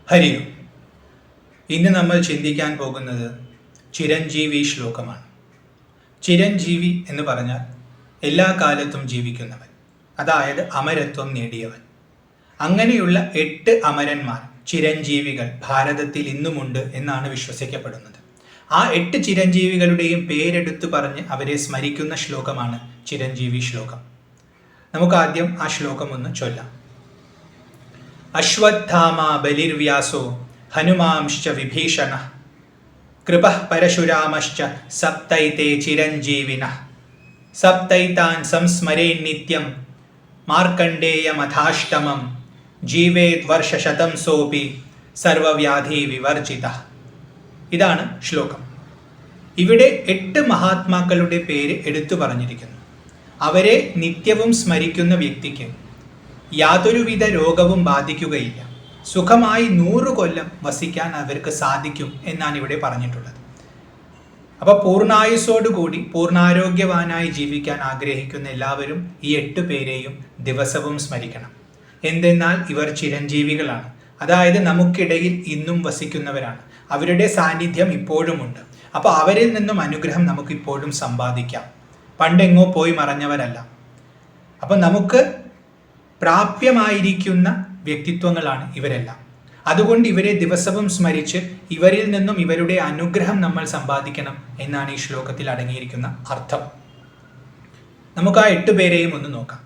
ഹരി ഓം. ഇന്ന് നമ്മൾ ചിന്തിക്കാൻ പോകുന്നത് ചിരഞ്ജീവി ശ്ലോകമാണ്. ചിരഞ്ജീവി എന്ന് പറഞ്ഞാൽ എല്ലാ കാലത്തും ജീവിക്കുന്നവൻ, അതായത് അമരത്വം നേടിയവൻ. അങ്ങനെയുള്ള 8 അമരന്മാർ, ചിരഞ്ജീവികൾ ഭാരതത്തിൽ ഇന്നുമുണ്ട് എന്നാണ് വിശ്വസിക്കപ്പെടുന്നത്. ആ 8 ചിരഞ്ജീവികളുടെയും പേരെടുത്തു പറഞ്ഞ് അവരെ സ്മരിക്കുന്ന ശ്ലോകമാണ് ചിരഞ്ജീവി ശ്ലോകം. നമുക്ക് ആദ്യം ആ ശ്ലോകം ഒന്ന് ചൊല്ലാം. അശ്വത്ഥാമ ബലിർവ്യാസോ ഹനുമാംശ്ച വിഭീഷണഃ കൃപഃ പരശുരാമശ്ച സപ്തൈതേ ചിരഞ്ജീവിനഃ സപ്തൈതാൻ സംസ്മരേന്നിത്യം മാർക്കണ്ഡേയമഥാഷ്ടമം ജീവേത് വർഷശതം സോപി സർവവ്യാധി വിവർജിതഃ. ഇതാണ് ശ്ലോകം. ഇവിടെ 8 മഹാത്മാക്കളുടെ പേര് എടുത്തു പറഞ്ഞിരിക്കുന്നു. അവരെ നിത്യവും സ്മരിക്കുന്ന വ്യക്തിക്ക് യാതൊരുവിധ രോഗവും ബാധിക്കുകയില്ല. സുഖമായി 100 കൊല്ലം വസിക്കാൻ അവർക്ക് സാധിക്കും എന്നാണ് ഇവിടെ പറഞ്ഞിട്ടുള്ളത്. അപ്പോൾ പൂർണ്ണായുസ്സോടുകൂടി പൂർണ്ണാരോഗ്യവാനായി ജീവിക്കാൻ ആഗ്രഹിക്കുന്ന എല്ലാവരും ഈ 8 പേരെയും ദിവസവും സ്മരിക്കണം. എന്തെന്നാൽ ഇവർ ചിരഞ്ജീവികളാണ്, അതായത് നമുക്കിടയിൽ ഇന്നും വസിക്കുന്നവരാണ്. അവരുടെ സാന്നിധ്യം ഇപ്പോഴുമുണ്ട്. അപ്പോൾ അവരിൽ നിന്നും അനുഗ്രഹം നമുക്കിപ്പോഴും സമ്പാദിക്കാം. പണ്ടെങ്ങോ പോയി മറഞ്ഞവരല്ല. അപ്പം നമുക്ക് പ്രാപ്യമായിരിക്കുന്ന വ്യക്തിത്വങ്ങളാണ് ഇവരെല്ലാം. അതുകൊണ്ട് ഇവരെ ദിവസവും സ്മരിച്ച് ഇവരിൽ നിന്നും ഇവരുടെ അനുഗ്രഹം നമ്മൾ സമ്പാദിക്കണം എന്നാണ് ഈ ശ്ലോകത്തിൽ അടങ്ങിയിരിക്കുന്ന അർത്ഥം. നമുക്ക് ആ 8 പേരെയും ഒന്ന് നോക്കാം.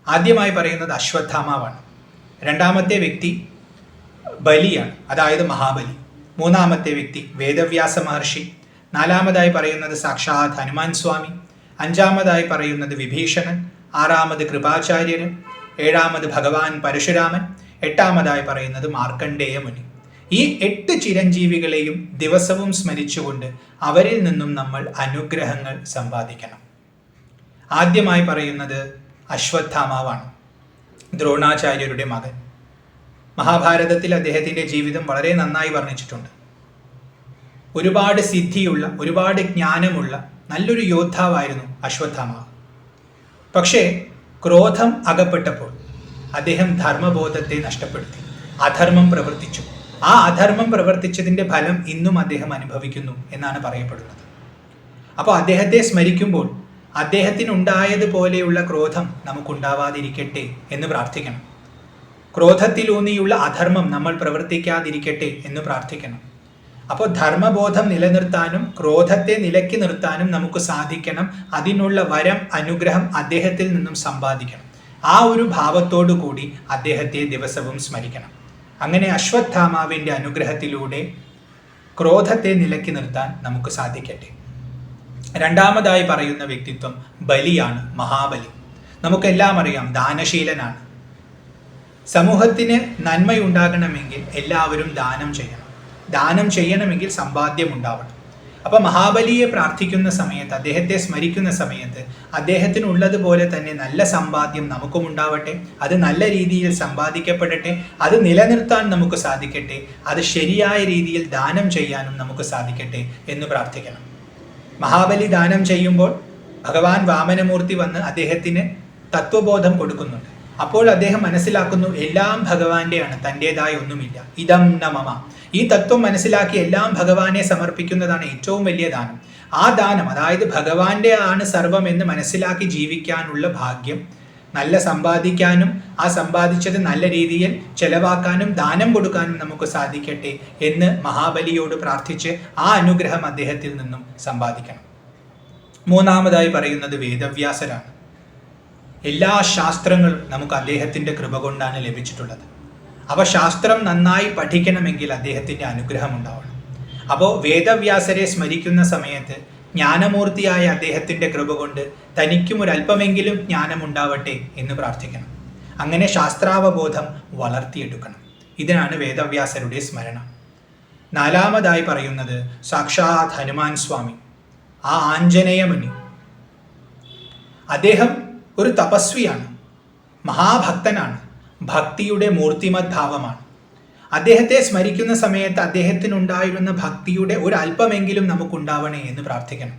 ആദ്യമായി പറയുന്നത് അശ്വത്ഥാമാവാണ്. രണ്ടാമത്തെ വ്യക്തി ബലിയാണ്, അതായത് മഹാബലി. മൂന്നാമത്തെ വ്യക്തി വേദവ്യാസ മഹർഷി. നാലാമതായി പറയുന്നത് സാക്ഷാത് ഹനുമാൻ സ്വാമി. അഞ്ചാമതായി പറയുന്നത് വിഭീഷണൻ. ആറാമത് കൃപാചാര്യരൻ. ഏഴാമത് ഭഗവാൻ പരശുരാമൻ. എട്ടാമതായി പറയുന്നത് മാർക്കണ്ഡേയ മുനി. ഈ 8 ചിരഞ്ജീവികളെയും ദിവസവും സ്മരിച്ചുകൊണ്ട് അവരിൽ നിന്നും നമ്മൾ അനുഗ്രഹങ്ങൾ സമ്പാദിക്കണം. ആദ്യമായി പറയുന്നത് അശ്വത്ഥാമാവാണ്, ദ്രോണാചാര്യരുടെ മകൻ. മഹാഭാരതത്തിൽ അദ്ദേഹത്തിൻ്റെ ജീവിതം വളരെ നന്നായി വർണ്ണിച്ചിട്ടുണ്ട്. ഒരുപാട് സിദ്ധിയുള്ള, ഒരുപാട് ജ്ഞാനമുള്ള നല്ലൊരു യോദ്ധാവായിരുന്നു അശ്വത്ഥാമാവ്. പക്ഷേ ക്രോധം അകപ്പെട്ടപ്പോൾ അദ്ദേഹം ധർമ്മബോധത്തെ നഷ്ടപ്പെടുത്തി, അധർമ്മം പ്രവർത്തിച്ചു. ആ അധർമ്മം പ്രവർത്തിച്ചതിൻ്റെ ഫലം ഇന്നും അദ്ദേഹം അനുഭവിക്കുന്നു എന്നാണ് പറയപ്പെടുന്നത്. അപ്പോൾ അദ്ദേഹത്തെ സ്മരിക്കുമ്പോൾ അദ്ദേഹത്തിനുണ്ടായതുപോലെയുള്ള ക്രോധം നമുക്കുണ്ടാവാതിരിക്കട്ടെ എന്ന് പ്രാർത്ഥിക്കണം. ക്രോധത്തിലൂന്നിയുള്ള അധർമ്മം നമ്മൾ പ്രവർത്തിക്കാതിരിക്കട്ടെ എന്ന് പ്രാർത്ഥിക്കണം. അപ്പോൾ ധർമ്മബോധം നിലനിർത്താനും ക്രോധത്തെ നിലയ്ക്ക് നിർത്താനും നമുക്ക് സാധിക്കണം. അതിനുള്ള വരം, അനുഗ്രഹം അദ്ദേഹത്തിൽ നിന്നും സമ്പാദിക്കണം. ആ ഒരു ഭാവത്തോടു കൂടി അദ്ദേഹത്തെ ദിവസവും സ്മരിക്കണം. അങ്ങനെ അശ്വത്ഥാമാവിൻ്റെ അനുഗ്രഹത്തിലൂടെ ക്രോധത്തെ നിലയ്ക്ക് നിർത്താൻ നമുക്ക് സാധിക്കട്ടെ. രണ്ടാമതായി പറയുന്ന വ്യക്തിത്വം ബലിയാണ്, മഹാബലി. നമുക്കെല്ലാം അറിയാം, ദാനശീലനാണ്. സമൂഹത്തിന് നന്മയുണ്ടാകണമെങ്കിൽ എല്ലാവരും ദാനം ചെയ്യണം. ദാനം ചെയ്യണമെങ്കിൽ സമ്പാദ്യം ഉണ്ടാവണം. അപ്പോൾ മഹാബലിയെ പ്രാർത്ഥിക്കുന്ന സമയത്ത്, അദ്ദേഹത്തെ സ്മരിക്കുന്ന സമയത്ത് അദ്ദേഹത്തിനുള്ളതുപോലെ തന്നെ നല്ല സമ്പാദ്യം നമുക്കും ഉണ്ടാവട്ടെ. അത് നല്ല രീതിയിൽ സമ്പാദിക്കപ്പെടട്ടെ. അത് നിലനിർത്താൻ നമുക്ക് സാധിക്കട്ടെ. അത് ശരിയായ രീതിയിൽ ദാനം ചെയ്യാനും നമുക്ക് സാധിക്കട്ടെ എന്ന് പ്രാർത്ഥിക്കണം. മഹാബലി ദാനം ചെയ്യുമ്പോൾ ഭഗവാൻ വാമനമൂർത്തി വന്ന് അദ്ദേഹത്തിന് തത്വബോധം കൊടുക്കുന്നുണ്ട്. അപ്പോൾ അദ്ദേഹം മനസ്സിലാക്കുന്നു, എല്ലാം ഭഗവാന്റെയാണ്, തൻ്റെതായ ഒന്നുമില്ല. ഇദം ന മമ. ഈ തത്വം മനസ്സിലാക്കി എല്ലാം ഭഗവാനെ സമർപ്പിക്കുന്നതാണ് ഏറ്റവും വലിയ ദാനം. ആ ദാനം, അതായത് ഭഗവാന്റെ ആണ് സർവം എന്ന് മനസ്സിലാക്കി ജീവിക്കാനുള്ള ഭാഗ്യം, നല്ല സമ്പാദിക്കാനും ആ സമ്പാദിച്ചത് നല്ല രീതിയിൽ ചെലവാക്കാനും ദാനം കൊടുക്കാനും നമുക്ക് സാധിക്കട്ടെ എന്ന് മഹാബലിയോട് പ്രാർത്ഥിച്ച് ആ അനുഗ്രഹം അദ്ദേഹത്തിൽ നിന്നും സമ്പാദിക്കണം. മൂന്നാമതായി പറയുന്നത് വേദവ്യാസരാണ്. എല്ലാ ശാസ്ത്രങ്ങളും നമുക്ക് അദ്ദേഹത്തിൻ്റെ കൃപ കൊണ്ടാണ് ലഭിച്ചിട്ടുള്ളത്. അപ്പോൾ ശാസ്ത്രം നന്നായി പഠിക്കണമെങ്കിൽ അദ്ദേഹത്തിൻ്റെ അനുഗ്രഹം ഉണ്ടാവണം. അപ്പോൾ വേദവ്യാസരെ സ്മരിക്കുന്ന സമയത്ത് ജ്ഞാനമൂർത്തിയായ അദ്ദേഹത്തിൻ്റെ കൃപ കൊണ്ട് തനിക്കും ഒരല്പമെങ്കിലും ജ്ഞാനമുണ്ടാവട്ടെ എന്ന് പ്രാർത്ഥിക്കണം. അങ്ങനെ ശാസ്ത്രാവബോധം വളർത്തിയെടുക്കണം. ഇതിനാണ് വേദവ്യാസരുടെ സ്മരണ. നാലാമതായി പറയുന്നത് സാക്ഷാത് ഹനുമാൻ സ്വാമി, ആ ആഞ്ജനേയ മുനി. അദ്ദേഹം ഒരു തപസ്വിയാണ്, മഹാഭക്തനാണ്, ഭക്തിയുടെ മൂർത്തിമത് ഭാവമാണ്. അദ്ദേഹത്തെ സ്മരിക്കുന്ന സമയത്ത് അദ്ദേഹത്തിനുണ്ടായിരുന്ന ഭക്തിയുടെ ഒരു അല്പമെങ്കിലും നമുക്കുണ്ടാവണേ എന്ന് പ്രാർത്ഥിക്കണം.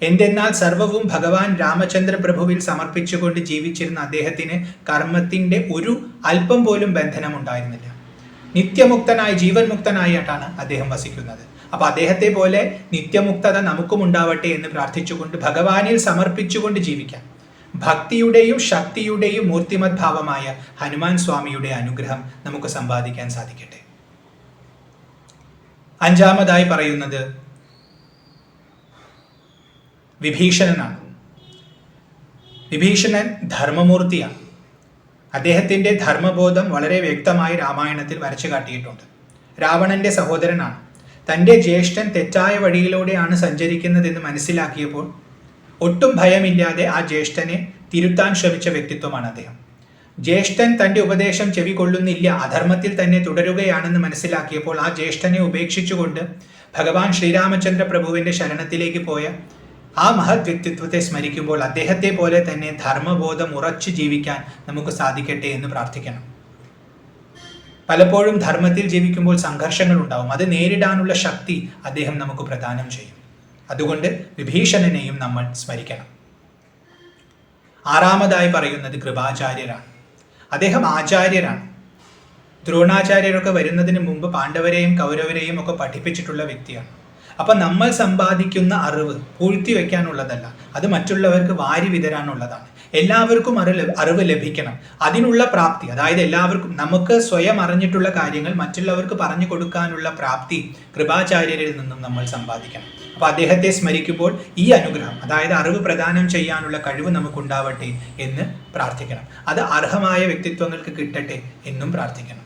എന്തെന്നാൽ സർവവും ഭഗവാൻ രാമചന്ദ്ര പ്രഭുവിൽ സമർപ്പിച്ചുകൊണ്ട് ജീവിച്ചിരുന്ന അദ്ദേഹത്തിന് കർമ്മത്തിൻ്റെ ഒരു അല്പം പോലും ബന്ധനം ഉണ്ടായിരുന്നില്ല. നിത്യമുക്തനായി ജീവൻ മുക്തനായിട്ടാണ് അദ്ദേഹം വസിക്കുന്നത്. അപ്പൊ അദ്ദേഹത്തെ പോലെ നിത്യമുക്തത നമുക്കും ഉണ്ടാവട്ടെ എന്ന് പ്രാർത്ഥിച്ചുകൊണ്ട് ഭഗവാനിൽ സമർപ്പിച്ചുകൊണ്ട് ജീവിക്കാം. ഭക്തിയുടെയും ശക്തിയുടെയും മൂർത്തിമത് ഭാവമായ ഹനുമാൻ സ്വാമിയുടെ അനുഗ്രഹം നമുക്ക് സമ്പാദിക്കാൻ സാധിക്കട്ടെ. അഞ്ചാമതായി പറയുന്നത് വിഭീഷണനാണ്. വിഭീഷണൻ ധർമ്മമൂർത്തിയാണ്. അദ്ദേഹത്തിൻ്റെ ധർമ്മബോധം വളരെ വ്യക്തമായി രാമായണത്തിൽ വരച്ചു കാട്ടിയിട്ടുണ്ട്. രാവണന്റെ സഹോദരനാണ്. തൻ്റെ ജ്യേഷ്ഠൻ തെറ്റായ വഴിയിലൂടെയാണ് സഞ്ചരിക്കുന്നതെന്ന് മനസ്സിലാക്കിയപ്പോൾ ഒട്ടും ഭയമില്ലാതെ ആ ജ്യേഷ്ഠനെ തിരുത്താൻ ശ്രമിച്ച വ്യക്തിത്വമാണ് അദ്ദേഹം. ജ്യേഷ്ഠൻ തൻ്റെ ഉപദേശം ചെവികൊള്ളുന്നില്ല, അധർമ്മത്തിൽ തന്നെ തുടരുകയാണെന്ന് മനസ്സിലാക്കിയപ്പോൾ ആ ജ്യേഷ്ഠനെ ഉപേക്ഷിച്ചുകൊണ്ട് ഭഗവാൻ ശ്രീരാമചന്ദ്ര പ്രഭുവിൻ്റെ ശരണത്തിലേക്ക് പോയ ആ മഹത് വ്യക്തിത്വത്തെ സ്മരിക്കുമ്പോൾ അദ്ദേഹത്തെ പോലെ തന്നെ ധർമ്മബോധം ഉറച്ചു ജീവിക്കാൻ നമുക്ക് സാധിക്കട്ടെ എന്ന് പ്രാർത്ഥിക്കണം. പലപ്പോഴും ധർമ്മത്തിൽ ജീവിക്കുമ്പോൾ സംഘർഷങ്ങൾ ഉണ്ടാവും. അത് നേരിടാനുള്ള ശക്തി അദ്ദേഹം നമുക്ക് പ്രദാനം ചെയ്യും. അതുകൊണ്ട് വിഭീഷണനെയും നമ്മൾ സ്മരിക്കണം. ആറാമതായി പറയുന്നത് കൃപാചാര്യരാണ്. അദ്ദേഹം ആചാര്യരാണ്. ദ്രോണാചാര്യരൊക്കെ വരുന്നതിന് മുമ്പ് പാണ്ഡവരെയും കൗരവരെയും ഒക്കെ പഠിപ്പിച്ചിട്ടുള്ള വ്യക്തിയാണ്. അപ്പം നമ്മൾ സമ്പാദിക്കുന്ന അറിവ് പൂഴ്ത്തി വയ്ക്കാനുള്ളതല്ല, അത് മറ്റുള്ളവർക്ക് വാരി വിതരാനുള്ളതാണ്. എല്ലാവർക്കും അറിവ് ലഭിക്കണം. അതിനുള്ള പ്രാപ്തി, അതായത് എല്ലാവർക്കും നമുക്ക് സ്വയം അറിഞ്ഞിട്ടുള്ള കാര്യങ്ങൾ മറ്റുള്ളവർക്ക് പറഞ്ഞു കൊടുക്കാനുള്ള പ്രാപ്തി കൃപാചാര്യരിൽ നിന്നും നമ്മൾ സമ്പാദിക്കണം. അപ്പോൾ അദ്ദേഹത്തെ സ്മരിക്കുമ്പോൾ ഈ അനുഗ്രഹം, അതായത് അറിവ് പ്രദാനം ചെയ്യാനുള്ള കഴിവ് നമുക്കുണ്ടാവട്ടെ എന്ന് പ്രാർത്ഥിക്കണം. അത് അർഹമായ വ്യക്തിത്വങ്ങൾക്ക് കിട്ടട്ടെ എന്നും പ്രാർത്ഥിക്കണം.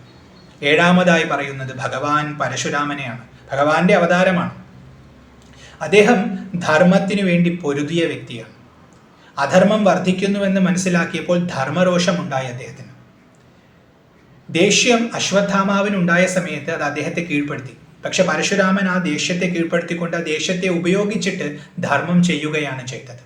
ഏഴാമതായി പറയുന്നത് ഭഗവാൻ പരശുരാമനെയാണ്. ഭഗവാന്റെ അവതാരമാണ്. അദ്ദേഹം ധർമ്മത്തിനു വേണ്ടി പൊരുതിയ വ്യക്തിയാണ്. അധർമ്മം വർദ്ധിക്കുന്നുവെന്ന് മനസ്സിലാക്കിയപ്പോൾ ധർമ്മരോഷമുണ്ടായി അദ്ദേഹത്തിന്. ദേഷ്യം അശ്വത്ഥാമാവിനുണ്ടായ സമയത്ത് അത് അദ്ദേഹത്തെ കീഴ്പ്പെടുത്തി. പക്ഷെ പരശുരാമൻ ആ ദേഷ്യത്തെ കീഴ്പ്പെടുത്തിക്കൊണ്ട് ആ ദേഷ്യത്തെ ഉപയോഗിച്ചിട്ട് ധർമ്മം ചെയ്യുകയാണ് ചെയ്തത്.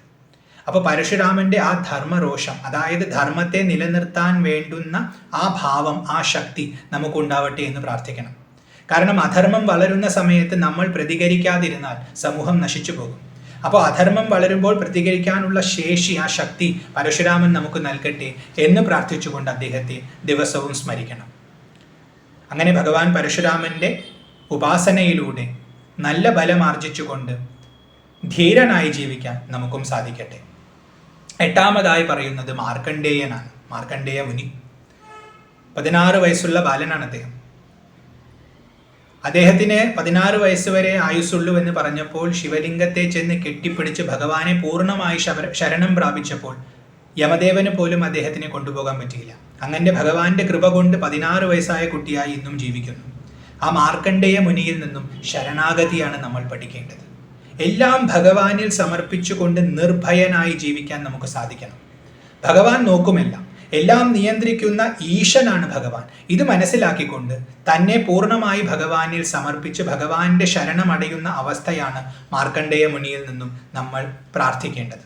അപ്പോൾ പരശുരാമന്റെ ആ ധർമ്മരോഷം, അതായത് ധർമ്മത്തെ നിലനിർത്താൻ വേണ്ടുന്ന ആ ഭാവം, ആ ശക്തി നമുക്കുണ്ടാവട്ടെ എന്ന് പ്രാർത്ഥിക്കണം. കാരണം അധർമ്മം വളരുന്ന സമയത്ത് നമ്മൾ പ്രതികരിക്കാതിരുന്നാൽ സമൂഹം നശിച്ചു പോകും. അപ്പോൾ അധർമ്മം വളരുമ്പോൾ പ്രതികരിക്കാനുള്ള ശേഷി, ആ ശക്തി പരശുരാമൻ നമുക്ക് നൽകട്ടെ എന്ന് പ്രാർത്ഥിച്ചുകൊണ്ട് അദ്ദേഹത്തെ ദിവസവും സ്മരിക്കണം. അങ്ങനെ ഭഗവാൻ പരശുരാമന്റെ ഉപാസനയിലൂടെ നല്ല ബലമാർജിച്ചുകൊണ്ട് ധീരനായി ജീവിക്കാൻ നമുക്കും സാധിക്കട്ടെ. എട്ടാമതായി പറയുന്നത് മാർക്കണ്ഡേയനാണ്. മാർക്കണ്ഡേയ മുനി 16 വയസ്സുള്ള ബാലനാണ് അദ്ദേഹം. അദ്ദേഹത്തിന് 16 വയസ്സ് വരെ ആയുസ്സുള്ളൂ എന്ന് പറഞ്ഞപ്പോൾ ശിവലിംഗത്തെ ചെന്ന് കെട്ടിപ്പിടിച്ച് ഭഗവാനെ പൂർണ്ണമായി ശരണം പ്രാപിച്ചപ്പോൾ യമദേവന് പോലും അദ്ദേഹത്തിനെ കൊണ്ടുപോകാൻ പറ്റിയില്ല. അങ്ങനെ ഭഗവാന്റെ കൃപ കൊണ്ട് 16 വയസ്സായ കുട്ടിയായി ഇന്നും ജീവിക്കുന്നു. ആ മാർക്കണ്ഡേയ മുനിയിൽ നിന്നും ശരണാഗതിയാണ് നമ്മൾ പഠിക്കേണ്ടത്. എല്ലാം ഭഗവാനിൽ സമർപ്പിച്ചുകൊണ്ട് നിർഭയനായി ജീവിക്കാൻ നമുക്ക് സാധിക്കണം. ഭഗവാൻ നോക്കുമെല്ലാം, എല്ലാം നിയന്ത്രിക്കുന്ന ഈശനാണ് ഭഗവാൻ. ഇത് മനസ്സിലാക്കിക്കൊണ്ട് തന്നെ പൂർണ്ണമായി ഭഗവാനിൽ സമർപ്പിച്ച് ഭഗവാന്റെ ശരണമടയുന്ന അവസ്ഥയാണ് മാർക്കണ്ഡേയ മുനിയിൽ നിന്നും നമ്മൾ പ്രാർത്ഥിക്കേണ്ടത്.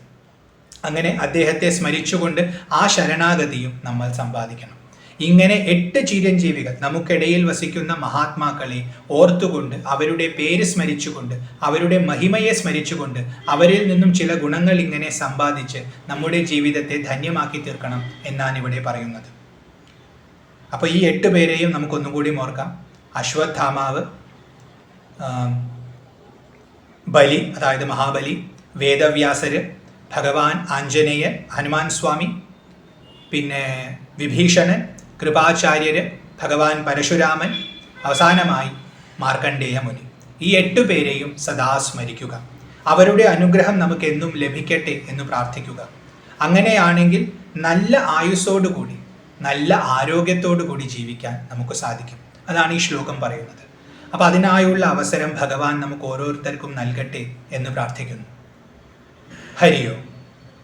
അങ്ങനെ അദ്ദേഹത്തെ സ്മരിച്ചുകൊണ്ട് ആ ശരണാഗതിയും നമ്മൾ സമ്പാദിക്കണം. ഇങ്ങനെ 8 ചിരഞ്ജീവികൾ നമുക്കിടയിൽ വസിക്കുന്ന മഹാത്മാക്കളെ ഓർത്തുകൊണ്ട്, അവരുടെ പേര് സ്മരിച്ചുകൊണ്ട്, അവരുടെ മഹിമയെ സ്മരിച്ചുകൊണ്ട്, അവരിൽ നിന്നും ചില ഗുണങ്ങൾ ഇങ്ങനെ സമ്പാദിച്ച് നമ്മുടെ ജീവിതത്തെ ധന്യമാക്കി തീർക്കണം എന്നാണ് ഇവിടെ പറയുന്നത്. അപ്പോൾ ഈ 8 പേരെയും നമുക്കൊന്നും കൂടി ഓർക്കാം. അശ്വത്ഥാമാവ്, ബലി അതായത് മഹാബലി, വേദവ്യാസര്, ഭഗവാൻ ആഞ്ജനേയൻ, ഹനുമാൻ സ്വാമി, പിന്നെ വിഭീഷണൻ, കൃപാചാര്യര്, ഭഗവാൻ പരശുരാമൻ, അവസാനമായി മാർക്കണ്ഡേയ മുനി. ഈ 8 പേരെയും സദാ സ്മരിക്കുക. അവരുടെ അനുഗ്രഹം നമുക്ക് എന്നും ലഭിക്കട്ടെ എന്ന് പ്രാർത്ഥിക്കുക. അങ്ങനെയാണെങ്കിൽ നല്ല ആയുസ്സോടുകൂടി, നല്ല ആരോഗ്യത്തോടു കൂടി ജീവിക്കാൻ നമുക്ക് സാധിക്കും. അതാണ് ഈ ശ്ലോകം പറയുന്നത്. അപ്പോൾ അതിനായുള്ള അവസരം ഭഗവാൻ നമുക്ക് ഓരോരുത്തർക്കും നൽകട്ടെ എന്ന് പ്രാർത്ഥിക്കുന്നു. ഹരിയോ.